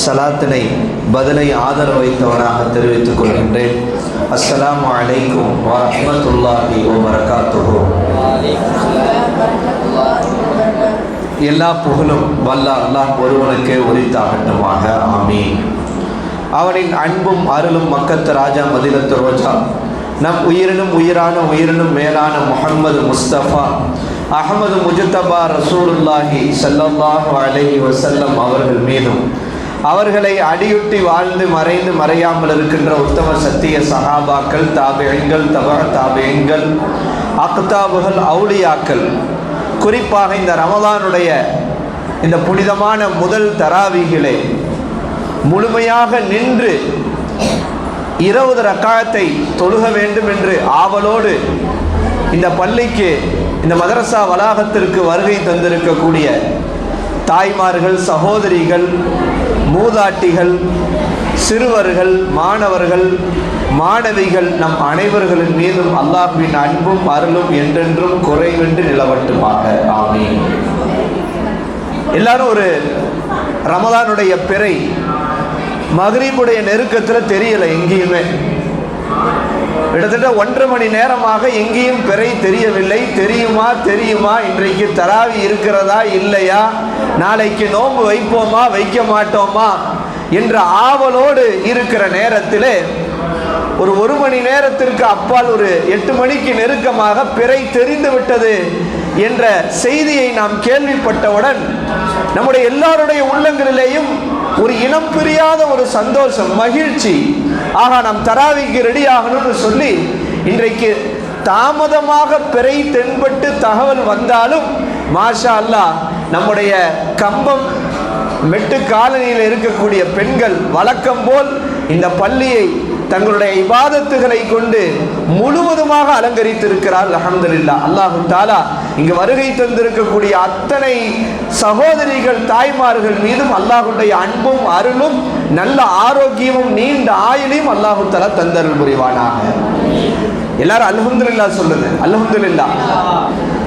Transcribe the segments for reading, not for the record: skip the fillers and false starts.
சலாத்தினை பதிலை ஆதரவு வைத்தவனாக தெரிவித்துக் கொள்கின்றேன். அஸ்ஸலாமு அலைக்கும் வரஹ்மத்துல்லாஹி வபரகாத்துஹு. எல்லா புகழும் வல்ல அல்லாஹ் ஒருவனுக்கே உரித்தாகட்டுமாக. ஆமீன். அவனின் அன்பும் அருளும் மக்கத்து ராஜா மதீனத்து ரோஜா நம் உயிரினும் உயிரான உயிரினும் மேலான முஹம்மது முஸ்தபா அஹமது முஜ்தபா ரசூலுல்லாஹி ஸல்லல்லாஹு அலைஹி வஸல்லம் அவர்கள் மீதும் அவர்களை அடியுட்டி வாழ்ந்து மறைந்து மறையாமல் இருக்கின்ற உத்தம சத்திய சஹாபாக்கள், தாபிஈன்கள், தபஅ தாபிஈன்கள், அக்தாபுகள், அவுலியாக்கள், குறிப்பாக இந்த ரமலானுடைய இந்த புனிதமான முதல் தராவீகிலே முழுமையாக நின்று 20 ரக்காத்தை தொழுக வேண்டும் என்று ஆவலோடு இந்த பள்ளிக்கு, இந்த மதரசா வளாகத்திற்கு வருகை தந்திருக்கக்கூடிய தாய்மார்கள், சகோதரிகள், மூதாட்டிகள், சிறுவர்கள், மாணவர்கள், மாணவிகள், நம் அனைவர்களின் மீதும் அல்லாஹ்வின் அன்பும் அருளும் என்றென்றும் குறைவின்றி நிலவட்டுமாக. ஆமீன். எல்லாரும் ஒரு ரமலானுடைய பிறை மக்ரிபுடைய நெருக்கத்தில் தெரியலை எங்கேயுமே. கிட்டத்தட்ட 1.5 மணி நேரமாக எங்கேயும் பிறை தெரியவில்லை. தெரியுமா இன்றைக்கு தராவி இருக்கிறதா இல்லையா, நாளைக்கு நோன்பு வைப்போமா வைக்க மாட்டோமா என்ற ஆவலோடு இருக்கிற நேரத்திலே ஒரு மணி நேரத்திற்கு அப்பால் ஒரு 8 மணிக்கு நெருக்கமாக பிறை தெரிந்து விட்டது என்ற செய்தியை நாம் கேள்விப்பட்டவுடன் நம்முடைய எல்லாருடைய உள்ளங்களிலேயும் ஒரு இனம் பிரியாத ஒரு சந்தோஷம், மகிழ்ச்சி. ஆகா, நாம் தராவிக்கு ரெடி ஆகணும்னு சொல்லி இன்றைக்கு தாமதமாக பிறை தென்பட்டு தகவல் வந்தாலும் மாஷா அல்லாஹ் நம்முடைய கம்பம் மெட்டு காலனியில் இருக்கக்கூடிய பெண்கள் வழக்கம் போல் இந்த பள்ளியை தங்களுடைய இபாதத்துகளை கொண்டு முழுவதுமாக அலங்கரித்திருக்கிறார். அல்ஹம்துலில்லாஹ். அல்லாஹு தஆலா இங்கு வருகை தந்திருக்கக்கூடிய அத்தனை சகோதரிகள், தாய்மார்கள் மீதும் அல்லாஹுடைய அன்பும் அருளும் நல்ல ஆரோக்கியமும் நீண்ட ஆயுளையும் அல்லாஹு தஆலா தந்தருள் புரிவானாக. எல்லாரும் அல்ஹம்துலில்லாஹ் சொல்லுங்க. அல்ஹம்துலில்லாஹ்.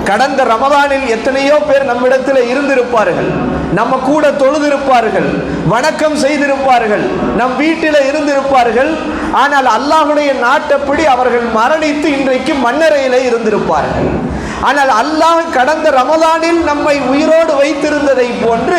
கடந்த ரமலானில் எத்தனையோ பேர் நம்மிடத்தில் இருந்திருப்பார்கள், நம்ம கூட தொழுதிருப்பார்கள், வணக்கம் செய்திருப்பார்கள், நம் வீட்டில் இருந்திருப்பார்கள். ஆனால் அல்லாஹுடைய நாட்டப்படி அவர்கள் மரணித்து இன்றைக்கு மண்ணறையிலே இருந்திருப்பார்கள். ஆனால் அல்லாஹ் கடந்த ரமலானில் நம்மை உயிரோடு வைத்திருந்ததை போன்று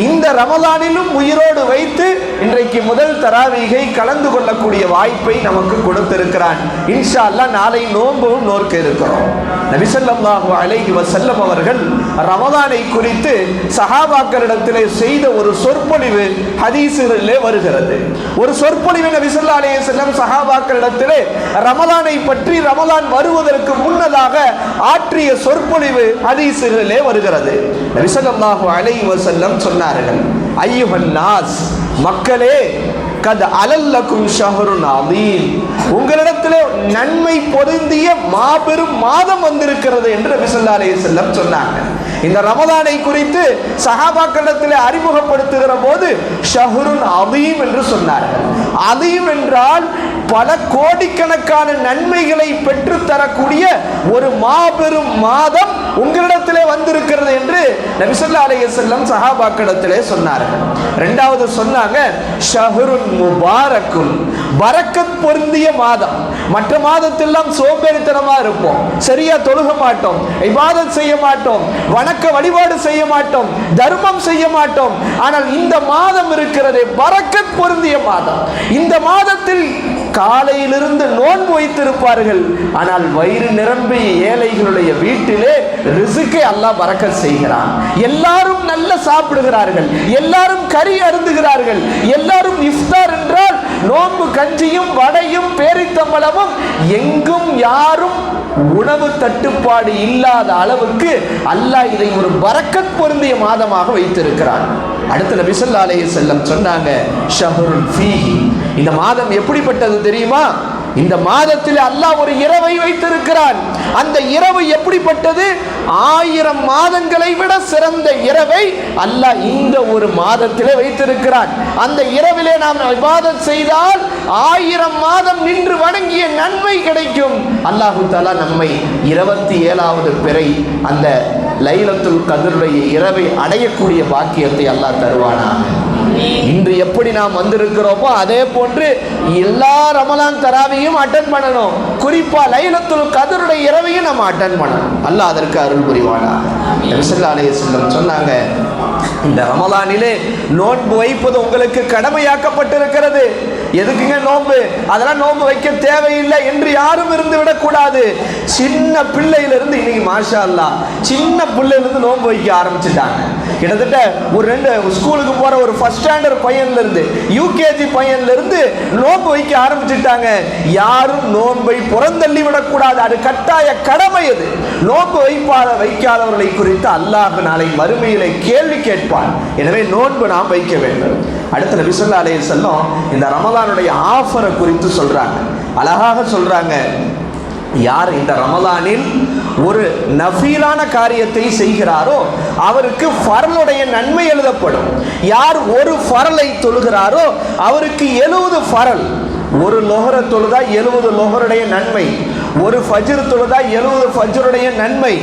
இந்த ரமலானிலும் உயிரோடு வைத்து இன்றைக்கு முதல் தராவீகை கலந்து கொள்ளக்கூடிய வாய்ப்பை நமக்கு கொடுத்திருக்கிறான். இன்ஷா அல்லாஹ் நாளை நோன்பும் நோர்க்க இருக்கிறோம். நபி ஸல்லல்லாஹு அலைஹி வஸல்லம் அவர்கள் ரமலானை குறித்து சஹாபாக்களிடத்திலே செய்த ஒரு சொற்பொழிவு ஹதீஸிலே வருகிறது. ஒரு சொற்பொழிவு நபி ஸல்லல்லாஹு அலைஹி வஸல்லம் சஹாபாக்களிடத்திலே ரமலானை பற்றி, ரமலான் வருவதற்கு முன்னதாக ஆற்றிய சொற்பொழிவு ஹதீஸிலே வருகிறது. நபி ஸல்லல்லாஹு அலைஹி வஸல்லம் சொன்னார்கள், ஐயுஹன் நாஸ், மக்களே, கத் அலல்லக்கும் ஷஹ்ருன் அதீம், உங்களிடத்திலே நன்மை பொருந்திய மாபெரும் மாதம் வந்திருக்கிறது என்று நபி ஸல்லல்லாஹு அலைஹி வஸல்லம் சொன்னாங்க. இந்த ரமலானை குறித்து சஹாபாக்களிடத்திலே அறிமுகப்படுத்துகிற போது ஷஹ்ருன் அதீம் என்று சொன்னார்கள். அதீம் என்றால் பல கோடிக்கணக்கான நன்மைகளை பெற்று தரக்கூடிய ஒரு மாபெரும் மாதம் உங்களிடத்திலே வந்திருக்கிறது என்று நபி ஸல்லல்லாஹு அலைஹி வஸல்லம் சஹாபாக்களிடத்திலே சொன்னார்கள். இரண்டாவது சொன்னாங்க, ஷஹ்ருன் முபாரக்குன், பரக்கத் பொருந்திய மாதம். மற்ற மாதத்தெல்லாம் சோம்பேறித்தனமா இருப்போம், சரியா தொழுக மாட்டோம், இபாதத் செய்ய மாட்டோம், வணக்க வழிபாடு செய்ய மாட்டோம், தர்மம் செய்ய மாட்டோம். ஆனால் இந்த மாதம் இருக்கிறதே பரக்கத் பொருந்திய மாதம். இந்த மாதத்தில் காலையிலிருந்து நோன்பு வைத்திருப்பார்கள், ஆனால் வயிறு நிரம்பி ஏழைகளுடைய வீட்டிலே ரிஸ்கை அல்லாஹ் பரக்கத் செய்கிறான். எல்லாரும் நல்ல சாப்பிடுகிறார்கள், எல்லாரும் கறி அருந்துகிறார்கள், எல்லாரும் இஃப்தார் என்றால் நோன்பு கஞ்சியும் வடையும் பேரித்தம்பளமும், எங்கும் யாரும் உணவு தட்டுப்பாடு இல்லாத அளவுக்கு அல்லாஹ் இதை ஒரு பரக்கத் பொருந்திய மாதமாக வைத்திருக்கிறான். அடுத்த நபி ஸல்லல்லாஹு அலைஹி வஸல்லம் சொன்னாங்க, ஷஹ்ருல் ஃபீஹி, இந்த மாதம் எப்படிப்பட்டது தெரியுமா? இந்த மாதத்தில் அல்லாஹ் ஒரு இரவை வைத்திருக்கிறான். அந்த இரவு எப்படிப்பட்டது? 1000 மாதங்களை விட சிறந்த இரவை அல்லாஹ் இந்த ஒரு மாதத்திலே வைத்திருக்கிறான். அந்த இரவிலே நாம் இபாதத் செய்தால் 1000 மாதம் நின்று வணங்கிய நன்மை கிடைக்கும். அல்லாஹு தஆலா நம்மை 27வது பிறை அந்த லைலத்துல் கத்ருடைய இரவை அடையக்கூடிய பாக்கியத்தை அல்லாஹ் தருவானாக. இன்று எப்படி நாம் வந்திருக்கிறோமோ அதே போன்று எல்லா ரமலான் தராவியும் அட்டன் பண்ணணும். குறிப்பா லைலத்துல் கத்ருடைய இரவையும் நம்ம அட்டன் பண்ணணும். அல்லாஹ் அதற்கு அருள் புரிவானா. நபி ஸல்லல்லாஹு அலைஹி வஸல்லம் சொன்னாங்க, இந்த ரமலானிலே நோன்பு வைப்பது உங்களுக்கு கடமையாக்கப்பட்டிருக்கிறது. எதுக்குங்க நோன்பு? அதெல்லாம் நோன்பு வைக்க தேவையில்லை என்று யாரும் இருந்து விடக்கூடாது. சின்ன பிள்ளையிலிருந்து இன்னைக்கு மாஷா அல்லாஹ் சின்ன பிள்ளையிலிருந்து நோன்பு வைக்க ஆரம்பிச்சுட்டாங்க. கிட்டத்தட்ட ஒரு 2 ஸ்கூலுக்கு போற ஒரு ஃபர்ஸ்ட் ஸ்டாண்டர்ட் பையன்ல இருந்து யூகேஜி பையன்ல இருந்து நோன்பு வைக்க ஆரம்பிச்சுட்டாங்க. யாரும் நோன்பை புறந்தள்ளி விடக்கூடாது. அது கட்டாய கடமை. அது நோன்பு வைக்காதவர்களை குறித்து அல்லாஹ் நாளை மறுமையிலே கேள்வி கேட்பான். எனவே நோன்பு நாம் வைக்க வேண்டும். அடுத்த நபி ஸல்லல்லாஹு அலைஹி வஸல்லம் இந்த ரமலானுடைய ஆஃபரை குறித்து சொல்றாங்க. அழகாக சொல்றாங்க, யார் இந்த ரமலானில் ஒரு நஃபீலான காரியத்தை செய்கிறாரோ அவருக்கு ஃபர்லுடைய நன்மை எழுதப்படும். யார் ஒரு ஃபர்லை தொழுகிறாரோ அவருக்கு 70 ஃபர்ல். ஒரு லொஹர தொழுதா 70 லொஹருடைய நன்மை, ஒரு ஃபஜ்ர் தொழுதா 70 ஃபஜ்ருடைய நன்மை.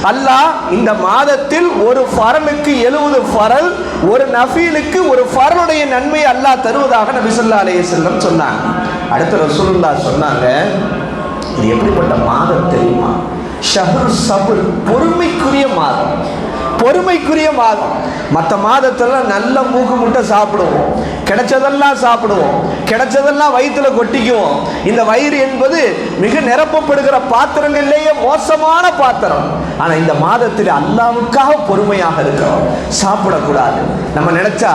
அல்லாஹ் இந்த மாதத்தில் ஒரு ஃபர்லுக்கு 70 ஃபர்ல், ஒரு நஃபீலுக்கு ஒரு ஃபர்லுடைய நன்மை அல்லாஹ் தருவதாக நபி ஸல்லல்லாஹு அலைஹி வஸல்லம் சொன்னாங்க. அடுத்து ரசூலுல்லாஹ் சொன்னாங்க, இது எப்படிப்பட்ட மாதம் தெரியுமா? ஷஹ்ரு சப்ர், பொறுமைக்குரிய மாதம். பொறுமைக்குரிய மாதம். மற்ற மாதத்தெல்லாம் நல்ல மூக்கு முட்டை சாப்பிடுவோம், கிடைச்சதெல்லாம் சாப்பிடுவோம், கிடைச்சதெல்லாம் வயிற்றுல கொட்டிக்குவோம். இந்த வயிறு என்பது மிக நிரப்பப்படுகிற பாத்திரங்களிலேயே மோசமான பாத்திரம். ஆனா இந்த மாதத்தில் அல்லாஹ்வுக்காக பொறுமையாக இருக்கிறோம். சாப்பிடக்கூடாது. நம்ம நினைச்சா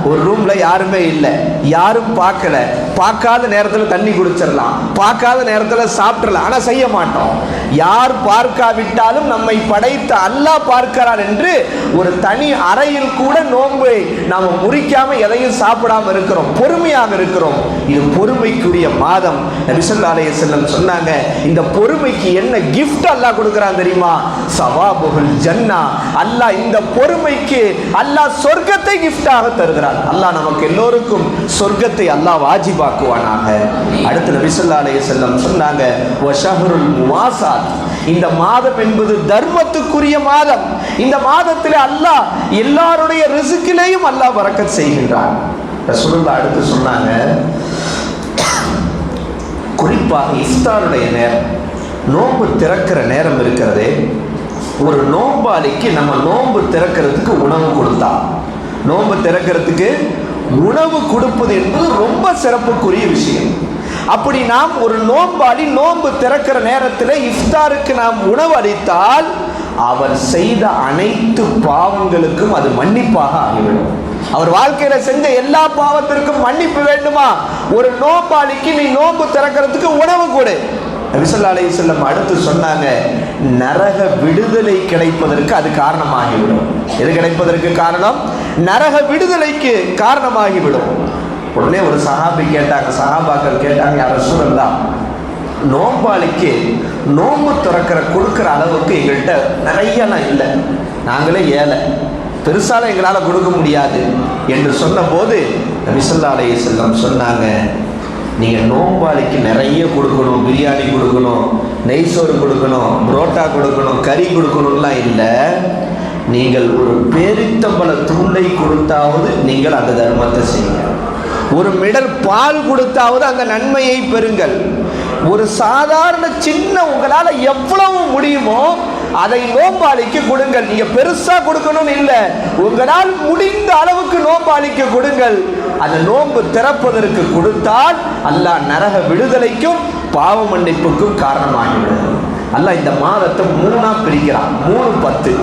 ஒரு ரூம்ல யாருமே இல்லை, யாரும் பார்க்கல, பார்க்காத நேரத்தில் தண்ணி குடிச்சிடலாம், பார்க்காத நேரத்தில் சாப்பிடலாம். ஆனா செய்ய மாட்டோம். யார் பார்க்காவிட்டாலும் நம்மை படைத்த அல்லாஹ் பார்க்கிறார் என்று ஒரு தனி அறையில் கூட நோன்பை நாம முறிக்காம எதையும் சாப்பிடாம இருக்கிறோம், பொறுமையாக இருக்கிறோம். இது பொறுமைக்குரிய மாதம். நபி ஸல்லல்லாஹு அலைஹி வஸல்லம் சொன்னாங்க, இந்த பொறுமைக்கு என்ன கிஃப்ட் அல்லாஹ் கொடுக்கிறான் தெரியுமா? சவாபுல் ஜன்னா. அல்லாஹ் இந்த பொறுமைக்கு அல்லாஹ் சொர்க்கத்தை கிஃப்டாக தருகிறான். அல்லாஹ் நமக்கு எல்லோருக்கும் சொர்க்கத்தை அல்லாஹ் வாஜிபாக்குவானாக. அடுத்து நபி ஸல்லல்லாஹு அலைஹி வஸல்லம் சொன்னாங்க, வஷஹ்ருல் முவாசாத். இந்த மாதம் என்பது தர்மத்துக்குரிய மாதம். இந்த மாதத்தில் அல்லாஹ் எல்லாருடைய ரிஸ்கிலேயும் அல்லாஹ் பரக்கத் செய்கின்றான். ரசூலுல்லாஹ் அடுத்து சொன்னாங்க, குறிப்பாக இஃப்தாருடைய நேரம், நோன்பு திறக்கிற நேரம் இருக்கிறதே, ஒரு நோன்பாளிக்கு நம்ம நோன்பு திறக்கிறதுக்கு உணவு கொடுத்தா, நோன்பு திறக்கிறதுக்கு உணவு கொடுப்பது என்பது ரொம்ப சிறப்புக்குரிய விஷயம். அப்படி நாம் ஒரு நோன்பாளி நோன்பு திறக்கிற நேரத்தில் இஃப்தாருக்கு நாம் உணவு அளித்தால் அவர் செய்த அனைத்து பாவங்களுக்கும் அது மன்னிப்பாக ஆகிவிடும். அவர் வாழ்க்கையில செஞ்ச எல்லா பாவத்திற்கும் மன்னிப்பு வேண்டுமா? ஒரு நோன்பாளிக்கு நீ நோன்பு திறக்கிறதுக்கு உணவு கொடு. நபி ஸல்லல்லாஹு அலைஹி வஸல்லம் அடுத்து சொன்னாங்க, நரக விடுதலை கிடைப்பதற்கு அது காரணமாகிவிடும். எது கிடைப்பதற்கு காரணம்? நரக விடுதலைக்கு காரணமாகிவிடும். உடனே ஒரு சஹாபி கேட்டாங்க, சஹாபாக்கள் கேட்டாங்க, யா ரசூலல்லாஹ், நோன்பாளிக்கு நோன்பு திறக்கிற கொடுக்குற அளவுக்கு எங்கள்கிட்ட நிறையலாம் இல்லை, நாங்களே ஏழை, பெருசால எங்களால் கொடுக்க முடியாது என்று சொன்னபோது நபி ஸல்லல்லாஹு அலைஹி வஸல்லம் சொன்னாங்க, நீங்கள் நோன்பாளிக்கு நிறைய கொடுக்கணும், பிரியாணி கொடுக்கணும், நெய் சோறு கொடுக்கணும், புரோட்டா கொடுக்கணும், கறி கொடுக்கணும்லாம் இல்லை, நீங்கள் ஒரு பேரித்தம்பழ துண்டை கொடுத்தாவது நீங்கள் அந்த தர்மத்தை செய்யுங்க. ஒரு மிடர் பால் கொடுத்தாவது அந்த நன்மையை பெறுங்கள். ஒரு சாதாரண சின்ன உங்களால் எவ்வளவு முடியுமோ அதை நோன்பாளிக்கு கொடுங்கள். நீங்க பெருசா கொடுக்கணும்னு இல்லை, உங்களால் முடிந்த அளவுக்கு நோன்பாளிக்கு கொடுங்கள். அந்த நோன்பு திறப்பதற்கு கொடுத்தால் அல்லாஹ் நரக விடுதலைக்கும் பாவ மன்னிப்புக்கும் காரணமாகிவிடும். அல்லாஹ் இந்த மாதத்தை 3ஆ பிரிக்கிறான். 3-10.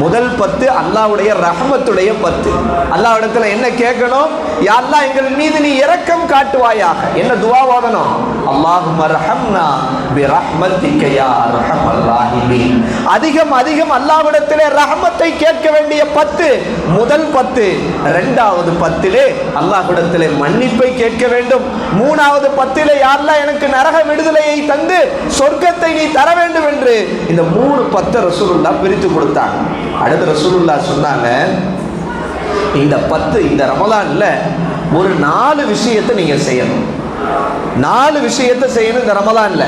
முதல் 10 அல்லாஹ்வுடைய ரஹ்மத்துடைய 10. அல்லாஹ்விடத்துல என்ன கேட்கணும்? யா அல்லாஹ் எங்கள் மீது நீ இரக்கம் காட்டுவாயாக. என்ன துஆ ஓதணும்? அல்லாஹும்ம ரஹம்னா பிரஹ்மத்திக யா அர்ஹமர் ராஹிமீன். அதிகம் அதிகம் அல்லாஹ்விடத்திலே ரஹ்மத்தை கேட்க வேண்டிய 10 முதல் 10. இரண்டாவது 10லே அல்லாஹ்விடத்திலே மன்னிப்பை கேட்க வேண்டும். மூணாவது 10லே யா அல்லாஹ் எனக்கு நரக விடுதலையை தந்து சொர்க்கத்தை நீ தர வேண்டும் என்று இந்த 3-10 ரசூலுல்லாஹ் பிரித்து கொடுத்தாங்க. அடுத்து ரசூலுல்லாஹ் சொன்னாங்க, இந்த 10 இந்த ரமலான்ல ஒரு 4 விஷயத்தை நீங்க செய்யணும். 4 விஷயத்தை செய்யணும் இந்த ரமலான்ல.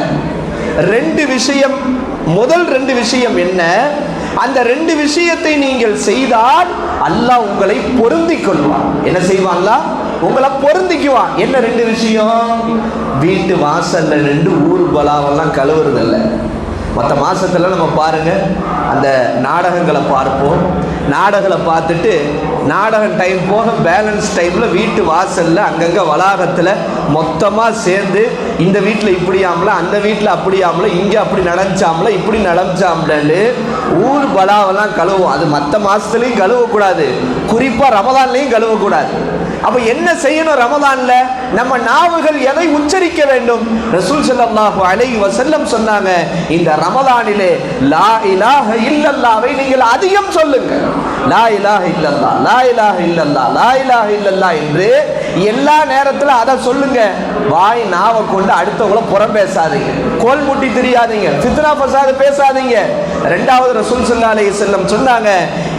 2 விஷயம், முதல் 2 விஷயம் என்ன? அந்த 2 விஷயத்தை நீங்கள் செய்தால் அல்லாஹ் உங்களை பொருந்திக் கொள்வான். என்ன செய்வான்? அல்லாஹ் உங்களை பொருந்திக்குவான். என்ன 2 விஷயம்? வீட்டு வாசல்ல 2 ஊர் பலாவெல்லாம் கழுவுறதில்ல. மற்ற மாசத்துல நம்ம பாருங்க, அந்த நாடகங்களை பார்ப்போம். நாடகங்களை பார்த்துட்டு நாடகம் டைம் போக பேலன்ஸ் டைம்ல வீட்டு வாசல்ல அங்கங்க வளாகத்துல மொத்தமா சேர்ந்து இந்த வீட்டில் இப்படியாமல, அந்த வீட்டில் அப்படியாமல, இங்க அப்படி நடந்துச்சாமல, இப்படி நடந்துச்சாமலன்னு ஊர் பலாவெல்லாம் கழுவும். அது மற்ற மாசத்துலையும் கழுவக்கூடாது, குறிப்பா ரமதான்லையும் கழுவக்கூடாது. அப்ப என்ன செய்யணும்? ரமதான்ல நம்ம நாவுகள் எதை உச்சரிக்க வேண்டும்? ரசூல் ஸல்லல்லாஹு அலைஹி வஸல்லம் சொன்னாங்க, இந்த ரமதானிலே லா இலாஹ இல்லல்லாஹ்வை நீங்கள் அதிகம் சொல்லுங்க. லா இலாஹ இல்லல்லாஹ், லா இலாஹ இல்லல்லாஹ், லா இலாஹ இல்லல்லாஹ் என்று எல்லா நேரத்தில் அதை சொல்லுங்க. வாய் நாவை கொண்டு அடுத்தவங்களை புறம் பேசாதீங்க, கோல் முட்டி தெரியாதீங்க, ஃபித்னா ஃபசாத் பேசாதீங்க. 2வது ரசூல் ஸல்லல்லாஹு அலைஹி வஸல்லம் சொன்னாங்க,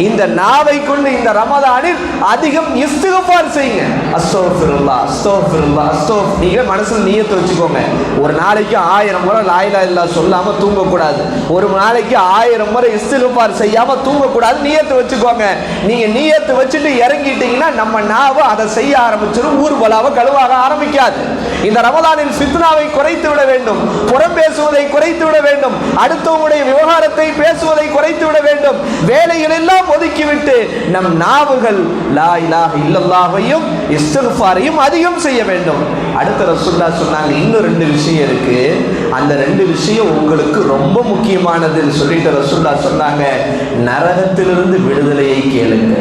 இந்த நாவை கொண்டு இந்த ரமதானில் அதிகம் இஸ்திக்ஃபார் செய்யுங்க. அஸ்தக்ஃபிருல்லாஹ், அஸ்தக்ஃபிருல்லாஹ், அஸ்தக்ஃபிர். நீங்க மனசுல நியத்து வச்சுக்கோங்க, ஒரு நாளைக்கு 1000 முறை லா இலாஹ இல்லல்லாஹ் சொல்லாம தூங்கக்கூடாது, ஒரு நாளைக்கு 1000 முறை இஸ்திக்ஃபார் செய்யாம தூங்கக்கூடாது. நியத்து வச்சுக்கோங்க. நீங்க நியத்து வச்சுட்டு இறங்கிட்டீங்கன்னா நம்ம நாவு அதை செய்ய ஆரம்பிச்சிடும், ஊர் பலாவை கழுவாக ஆரம்பிக்காது. இந்த ரமதானில் ஃபித்னாவை குறைத்து விட வேண்டும், புறம் பேசுவதை குறைத்து விட வேண்டும், அடுத்தவங்களுடைய விவகாரத்தை பேசுவதை குறைத்து விட வேண்டும். வேலைகள் எல்லாம் ஒதுக்கிவிட்டு நம் நாவுகள் லா இலாஹ இல்லல்லாஹ்வையும் இஸ்திக்ஃபாரையும் அதிகம் செய்ய வேண்டும். அடுத்த ரசூலுல்லாஹ் சொன்னாங்க, இன்னும் 2 விஷயம் இருக்கு, அந்த 2 விஷயம் உங்களுக்கு ரொம்ப முக்கியமானதுன்னு சொல்லிட்டு ரசூலுல்லாஹ் சொன்னாங்க, நரகத்திலிருந்து விடுதலையை கேளுங்க.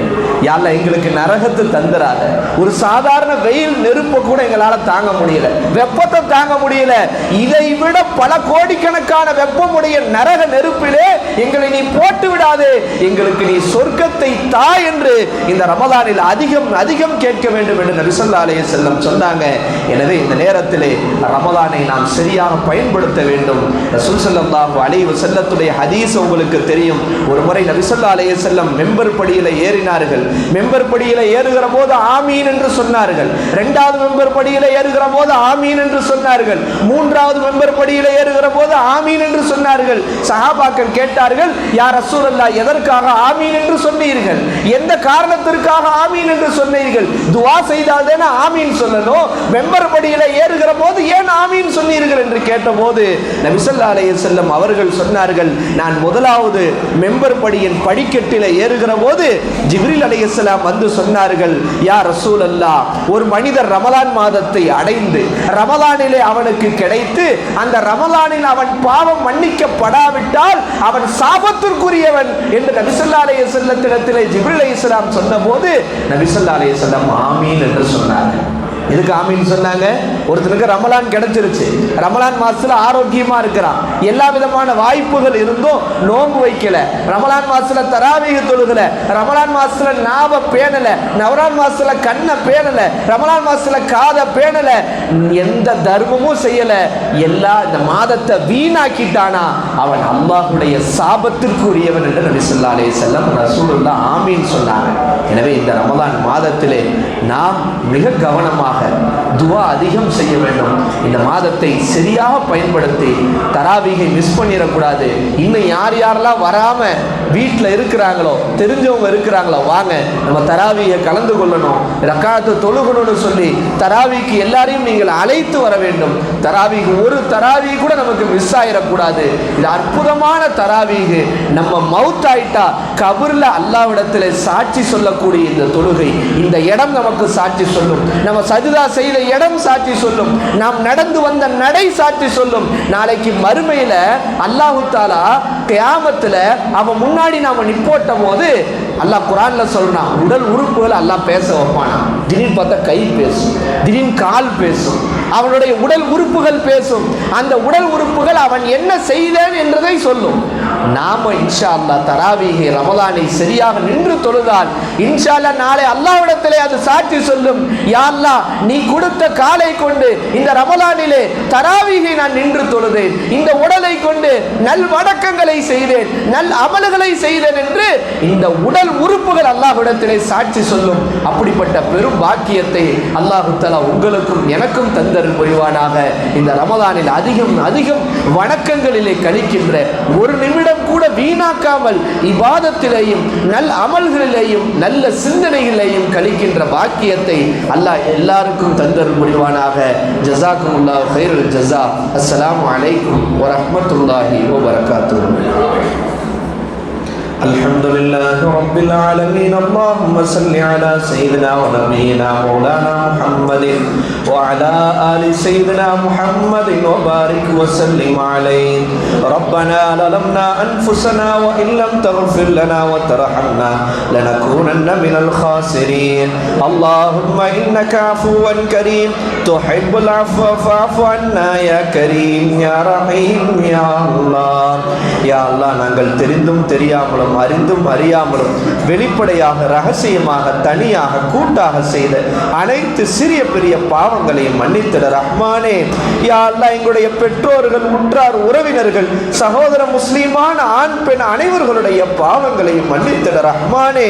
யா அல்லாஹ் எங்களுக்கு நரகத்தை தந்துராத. ஒரு சாதாரண வெயில் நெருப்பை கூட எங்களால தாங்க முடியல, வெப்பத்தை தாங்க முடியல, இதை விட பல கோடிக்கணக்கான வெப்பமுடைய நரக நெருப்பிலே எங்களை நீ போட்டு விடாது, எங்களுக்கு நீ சொர்க்கத்தை தா என்று இந்த ரமதானில் அதிகம் அதிகம் கேட்க வேண்டும் என்று நபி ஸல்லல்லாஹு அலைஹி வஸல்லம் சொன்னாங்க. எனவே இந்த நேரத்திலே ரமதானை நாம் சரியாக பயன்படுத்த வேண்டும். ரசூல் ஸல்லல்லாஹு அலைஹி வஸல்லத்துடைய ஹதீஸ் உங்களுக்கு தெரியும். ஒரு முறை நபி ஸல்லல்லாஹு அலைஹி வஸல்லம் மெம்பர் படியில ஏறினார்கள். மெம்பர் படியில ஏறுகிற போது ஆமீன் என்று சொன்னார்கள். 2வது மெம்பர் படியில ஏறுகிற போது ஆமீன் என்று சொன்னார்கள். 3வது மெம்பர் படியில ஏறுகிற போது ஆமீன் என்று சொன்னார்கள். சஹாபாக்கள் கேட்டார்கள், யா ரசூலல்லாஹ் எதற்காக ஆமீன் என்று சொன்னீர்கள்? எந்த காரணத்திற்காக ஆமீன் என்று சொன்னீர்கள்? துஆ செய்தால் தானே ஆமீன் சொல்லணும், மெம்பர் படியில ஏறுகிற போது ஏன் ஆமீன் சொன்னீர்கள் என்று கேட்டபோது நபி ஸல்லல்லாஹு அலைஹி வஸல்லம் அவர்கள் சொன்னார்கள், நான் முதலாவது மெம்பர் படியின் படிக்கட்டில ஏறுகிற போது ஜிப்ரீல் அலைஹிஸ்ஸலாம் வந்து சொன்னார்கள், யா ரசூலல்லாஹ் ஒரு மனிதர் ரமலான் மாதத்தை அடைந்து ரமலானிலே அவனுக்கு கிடைத்து அந்த ரமலானில் அவன் பாவம் மன்னிக்கப்படாவிட்டால் அவன் சாபத்திற்குரியவன் என்று நபி ஸல்லல்லாஹு அலைஹி வஸல்லத்திடத்திலே ஜிப்ரீல் அலைஹிஸ்ஸலாம் சொன்னபோது நபி ஸல்லல்லாஹு அலைஹி வஸல்லம் ஆமீன் என்று சொன்னார்கள். எதுக்கு ஆமீன் சொன்னாங்க? ஒருத்தனுக்கு ரமலான் கிடைச்சிருச்சு, ரமலான் மாசத்துல ஆரோக்கியமா இருக்கிறான், எல்லா விதமான வாய்ப்புகள் இருந்தும் நோன்பு வைக்கல, ரமலான் மாசத்துல தராவீஹ் தொழுகல, ரமலான் மாசத்துல நாவ பேணல, ரமலான் மாசத்துல கண்ணை பேணல, ரமலான் மாசத்துல காதை பேணல, எந்த தர்மமும் செய்யல, எல்லா இந்த மாதத்தை வீணாக்கிட்டானா அவன் அல்லாஹ்வுடைய சாபத்திற்கு உரியவன் என்று நபி ஸல்லல்லாஹு அலைஹி வஸல்லம் ரசூலுல்லாஹ் ஆமீன் சொன்னாங்க. எனவே இந்த ரமலான் மாதத்திலே நாம் மிக கவனமாக துஆ அதிகம் செய்ய வேண்டும். இந்த மாதத்தை சரியாக பயன்படுத்தி தராவீகை மிஸ் பண்ணிடக்கூடாது. இன்னும் யார் யாரெல்லாம் வராம வீட்டில் இருக்கிறாங்களோ, தெரிஞ்சவங்க இருக்கிறாங்களோ, வாங்க நம்ம தராவீகை கலந்து கொள்ளணும், ரக்காத்து தொழுகணும்னு சொல்லி தராவீக்கு எல்லாரையும் நீங்கள் அழைத்து வர வேண்டும். தராவீக்கு ஒரு தராவீ கூட நமக்கு மிஸ் ஆயிடக்கூடாது. இது அற்புதமான தராவீகு. நம்ம மவுத் ஆயிட்டா கபர்ல அல்லாஹ்விடத்தில் சாட்சி சொல்லக்கூடிய இந்த தொழுகை, இந்த இடம் நமக்கு சாட்சி சொல்லும், நம்ம சஜ்தா செய்த இடம் சாட்சி சொல்லும், நாம் நடந்து வந்த நடை சாட்சி சொல்லும். நாளைக்கு மறுமையில அல்லாஹ் தஆலா கியாமத்துல அவன் முன்னாடி நாம நிப்போட்ட போது அல்லாஹ் குர்ஆன்ல சொல்றான், உடல் உறுப்புகள் அல்லாஹ் பேச வைப்பானா. திடீர்னு பார்த்தா கை பேசும், திடீர்னு கால் பேசும், அவனுடைய உடல் உறுப்புகள் பேசும். அந்த உடல் உறுப்புகள் அவன் என்ன செய்தான் என்றதை சொல்லும். நாம இன்ஷா அல்லாஹ் தராவீஹை ரமலானை சரியாக நின்று தொழுதால் இன்ஷா அல்லாஹ் நாளை அல்லாஹ்விடத்திலே அது சாட்சி சொல்லும், யா அல்லாஹ் நீ கொடுத்த காலை கொண்டு இந்த ரமலானிலே தராவீஹை நான் நின்று தொழுதேன், இந்த உடலை கொண்டு நல் வணக்கங்களை செய்தேன், நல் அமல்களை செய்தேன் என்று இந்த உடல் உறுப்புகள் அல்லாஹ்விடத்திலே சாட்சி சொல்லும். அப்படிப்பட்ட பெரும் பாக்கியத்தை அல்லாஹ் தஆலா உங்களுக்கும் எனக்கும் தந்தருள் புரிவானாக. இந்த ரமலானில் அதிகம் அதிகம் வணக்கங்களிலே கழிக்கின்ற ஒரு நிமிட நிமிடம் கூட வீணாக்காமல் இபாதத்திலேயும் நல் அமல்களிலேயும் நல்ல சிந்தனைகளிலேயும் கழிக்கின்ற பாக்கியத்தை அல்லாஹ் எல்லாருக்கும் தந்தர் முடிவானாக. ஜஸாக்குமுல்லாஹு கைரல் ஜஸா. அஸ்ஸலாமு அலைக்கும் வரஹ்மத்துல்லாஹி வபரகாத்துஹு. الحمد لله رب العالمين. اللهم صل على سيدنا ونبينا مولانا محمد وعلى آل سيدنا محمد وبارك وسلم عليه. ربنا ظلمنا أنفسنا وإن لم تغفر لنا وترحمنا لنكونن من الخاسرين. اللهم إنك عفو كريم تحب العفو فاعف عنا يا كريم يا رحيم يا الله. يا الله நாங்கள் தெரிந்தும் தெரியாமலும் அறிந்தும் அறியாமலும் வெளிப்படையாக ரகசியமாக தனியாக கூட்டாக செய்த அனைத்து சிறிய பெரிய பாவங்களையும் மன்னித்திட ரஹ்மானே. யா அல்லாஹ் எங்களுடைய பெற்றோர்கள் உற்றார் உறவினர்கள் சகோதர முஸ்லிமான ஆண் பெண் அனைவர்களுடைய பாவங்களையும் மன்னித்திட ரஹ்மானே.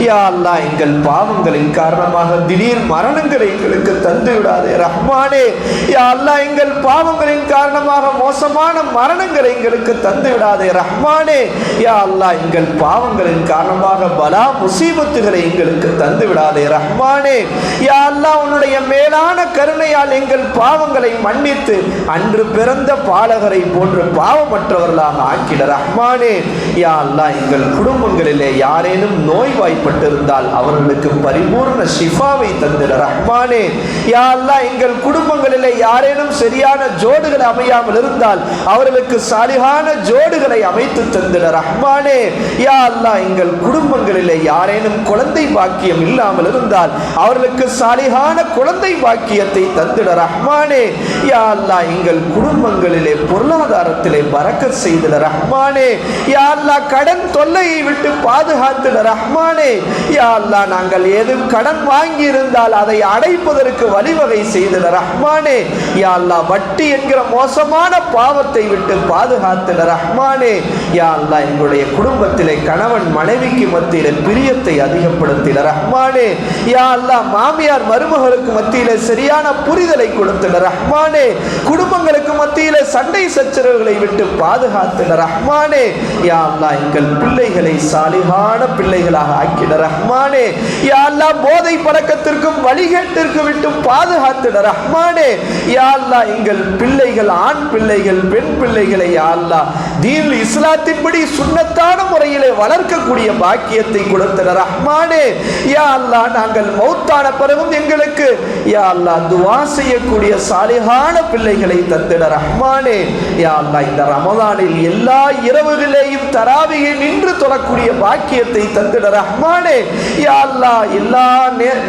யா அல்லாஹ் எங்கள் பாவங்களின் காரணமாக திடீர் மரணங்களை எங்களுக்கு தந்து விடாதே ரஹ்மானே. யா அல்லாஹ் எங்கள் பாவங்களின் காரணமாக மோசமான மரணங்களை எங்களுக்கு தந்து விடாதே ரஹ்மானே. யா அல்லாஹ் எங்கள் பாவங்களின் காரணமாக பலா முசீபத்துகளை எங்களுக்கு தந்து விடாதே ரஹ்மானே. யா அல்லாஹ் உன்னுடைய மேலான கருணையால் எங்கள் பாவங்களை மன்னித்து அன்று பிறந்த பாலகரை போன்று பாவமற்றவர்களாக ஆக்கிட ரஹ்மானே. யா அல்லாஹ் எங்கள் குடும்பங்களிலே யாரேனும் நோய்வாய்ப்பட்டிருந்தால் அவர்களுக்கு பரிபூர்ண ஷிஃபாவை தந்திட ரஹ்மானே. யா அல்லாஹ் எங்கள் குடும்பங்களிலே யாரேனும் சரியான ஜோடுகள் அமையாமல் இருந்தால் அவர்களுக்கு சாலிகான ஜோடுகளை அமைத்து தந்திட ரஹ்மானே. யா அல்லாஹ் எங்கள் குடும்பங்களிலே யாரேனும் குழந்தை பாக்கியம் இல்லாமல் இருந்தால் அவர்களுக்கு சாலிகான குழந்தை பாக்கியத்தை தந்திட ரஹ்மானே. யா அல்லாஹ் எங்கள் குடும்பங்களிலே பொருளாதாரத்திலே பரக்கத் செய்திட ரஹ்மானே. யா அல்லாஹ் கடன் தொல்லையை விட்டு பாதுகாத்திட ரஹ்மானே. யா அல்லாஹ் நாங்கள் ஏதும் கடன் வாங்கி இருந்தால் அதை அடைப்பதற்கு வழிவகை செய்திட ரஹ்மானே. யா அல்லாஹ் வட்டி என்கிற மோசமான பாவத்தை விட்டு பாதுகாத்திட ரஹ்மானே. யா அல்லாஹ் எங்களுடைய குடும்பத்திலே கணவன் மனைவிக்கு மத்தியிலே பிரியத்தை அதிகப்படுத்திட ரஹ்மானே. யா அல்லாஹ் மாமியார் மருமகளுக்கு மத்தியிலே சரியான புரிதலை கொடுத்திட ரஹ்மானே. குடும்பங்களுக்கு மத்தியிலே சண்டை சச்சரவுகளை விட்டு பாதுகாத்திட ரஹ்மானே. யா அல்லாஹ் எங்கள் பிள்ளைகளை சாலிகான பிள்ளைகளாக ஆக்கிட ரஹ்மானே. யா அல்லாஹ் போதை பழக்கத்திற்கும் வழிகேட்டிற்கு விட்டு பாதுகாத்திட ரஹ்மானே. யா அல்லாஹ் எங்கள் பிள்ளைகள் ஆண் பிள்ளைகள் பெண் பிள்ளைகளை யா அல்லாஹ் தீன் இஸ்லாத்தின்படி சுன்னத்தான முறையிலே வளர்க்கக்கூடிய பாக்கியத்தை கொடுத்திட ரஹ்மானே. யா அல்லாஹ் நாங்கள் மௌத்தான பிறகும் எங்களுக்கு யா அல்லாஹ் துஆ செய்யக்கூடிய சாலிகான பிள்ளைகளை தந்திட ரஹ்மானே. யா அல்லாஹ் இந்த ரமலானில் எல்லா இரவுகளிலேயும் தராவியை நின்று தொழக்கூடிய பாக்கியத்தை தந்திட ரஹ்மானே. யா அல்லாஹ் எல்லா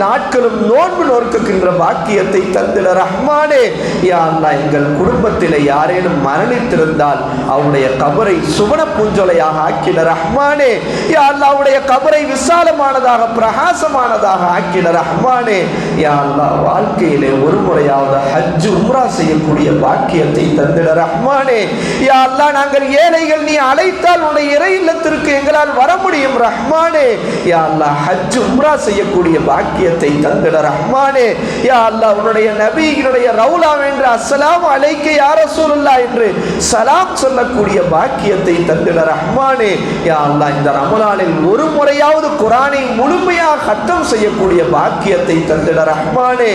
நாட்களும் நோன்பு நோக்குகின்ற பாக்கியத்தை தந்திட ரஹ்மானே. யா அல்லாஹ் எங்கள் குடும்பத்திலே யாரேனும் மரணித்திருந்தால் அவருடைய கபரை சுவன பூஞ்சொலையாக ஆக்கிட ரஹ்மானே. யா அல்லாஹ் அவருடைய கபரை விசாலமானதாக பிரகாசமானதாக ஆக்கிட ரஹ்மானே. யா அல்லாஹ் வாழ்க்கையிலே ஒரு முறையாவது ஹஜ் உம்ரா செய்யக்கூடிய பாக்கியத்தை தந்திட ரஹ்மானே. யா அல்லாஹ் நாங்கள் ஏழைகள், நீ அழைத்தால் உன்னுடைய இறை இல்லத்திற்கு எங்களால் வர முடியும் ரஹ்மானே. யா அல்லாஹ் ஹஜ் உம்ரா செய்யக்கூடிய பாக்கியத்தை தந்திட ரஹ்மானே. யா அல்லாஹ் உன்னுடைய நபியினுடைய ரவுலா என்று அஸ்ஸலாமு அலைக்க யா ரசூலுல்லாஹ் என்று சலாம் சொல்லக்கூடிய பாக்கியத்தை தந்திட ரஹ்மானே. யா அல்லாஹ் இந்த ரமலானில் ஒரு முறையாவது குர்ஆனை முழுமையாக கத்தம் செய்யக்கூடிய பாக்கியத்தை தந்திட ரஹ்மானே.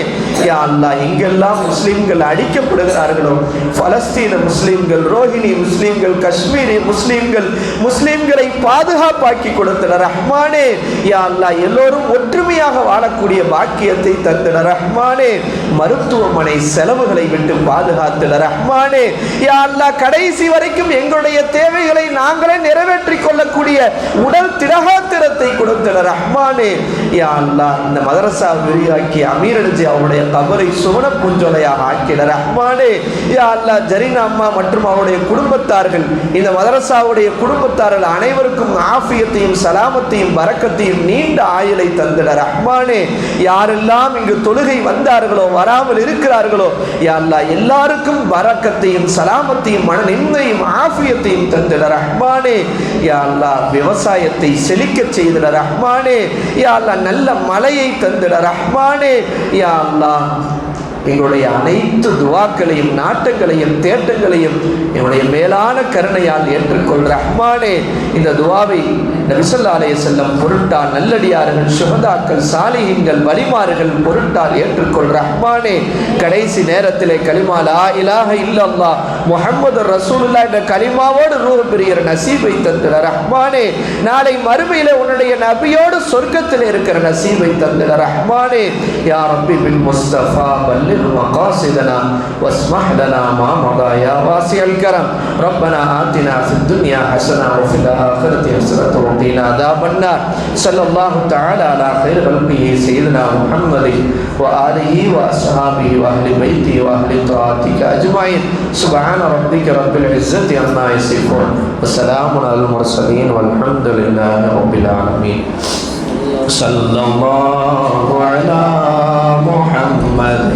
யா அல்லாஹ் எங்கெல்லாம் முஸ்லிம்கள் அடிக்கப்படுகிறார்களோ, பலஸ்தீன முஸ்லிம்கள், ரோஹிணி முஸ்லிம்கள், காஷ்மீரி முஸ்லிம்கள், முஸ்லிம்களை பாதுகாப்பாக்கி கொடுத்திட ரஹ்மானே. யா அல்லாஹ் எல்லோரும் ஒற்றுமையாக வாழக்கூடிய பாக்கியத்தை தந்திட ரஹ்மானே. மருத்துவமனை செலவுகளை விட்டு பாதுகாத்திட ரஹ்மானே. யா அல்லாஹ் கடைசி வரைக்கும் எங்களுடைய தேவைகளை நாங்களே நிறைவேற்றிக் கொள்ளக்கூடிய உடல் திடகாத்திரத்தை கொடுத்திட ரஹ்மானே. யா அல்லாஹ் இந்த மதரசா விரிவாக்கி அமீர் அலிஜி அவருடைய கபரை சுவன பூஞ்சொலையாக ஆக்கிட ரஹ்மானே. யா அல்லாஹ் ஜரீனா அம்மா மற்றும் அவருடைய குடும்பத்தார்கள், இந்த மதரசாவுடைய குடும்பத்தார்கள் அனைவருக்கும் ஆஃபியத்தையும் சலாமத்தையும் பரக்கத்தையும் நீண்ட ஆயுளை தந்திட ரஹ்மானே. யாரெல்லாம் இங்கு தொழுகை வந்தார்களோ வராமல் இருக்கிறார்களோ யா அல்லாஹ் எல்லாருக்கும் பரக்கத்தையும் சலாமத்தையும் மன நிம்மதியும் ஆஃபியத்தையும் தந்திட ரஹ்மானே. யா அல்லாஹ் விவசாயத்தை செழிக்க செய்திட ரஹ்மானே. யா அல்லாஹ் நல்ல மழையை தந்திட ரஹ்மானே. யா அல்லாஹ் எங்களுடைய அனைத்து துவாக்களையும் நாட்டங்களையும் தேட்டங்களையும் எங்களுடைய மேலான கருணையால் ஏற்றுக்கொள் ரஹ்மானே. இந்த துவாவை நபி ஸல்லல்லாஹு அலைஹி வஸல்லம் பொருட்டால், நல்லடியார்கள், சுஹதாக்கள், சாலிஹீன்கள், வலிமார்கள் பொருட்டால் ஏற்றுக்கொள் ரஹ்மானே. கடைசி நேரத்திலே கலிமா லா இலாஹ இல்லல்லாஹ் முஹம்மது ரசூலுல்லாஹ் என்ற கலிமாவோடு ரூஹ் பிரிகிற நசீபை தந்திட ரஹ்மானே. நாளை மறுமையிலே உன்னுடைய நபியோடு சொர்க்கத்தில் இருக்கிற நசீபை தந்திட ரஹ்மானே. யா ரப்பி பில் முஸ்தஃபா பல்லிக் மகாசிதனா வஸ்மஹ் லனா மா மதா யா வாசிஅல் கரம். ரப்பனா ஆத்தினா ஃபித் துன்யா ஹஸனா வ ஃபில் ஆখিরাতি ஹஸனத்தன் வ கினா அஸாபன் நார். ஸல்லல்லாஹு தஆலா அலா கைர் கல்பிஹி சய்யிதுனா முஹம்மதின் வ ஆலிஹி வ அஸ்ஹாபிஹி வ அஹ்லி பைத்திஹி வ அஹ்லி தாஅத்திக அஜ்மஈன். சுப்ஹான ரப்பிக ரப்பில் இஸ்ஸத்தி அம்மா யசிஃபூன் வ ஸலாமுன் அலல் முர்ஸலீன் வல்ஹம்துலில்லாஹி ரப்பில் ஆலமீன். ஸல்லல்லாஹு அலா முஹம்மத்.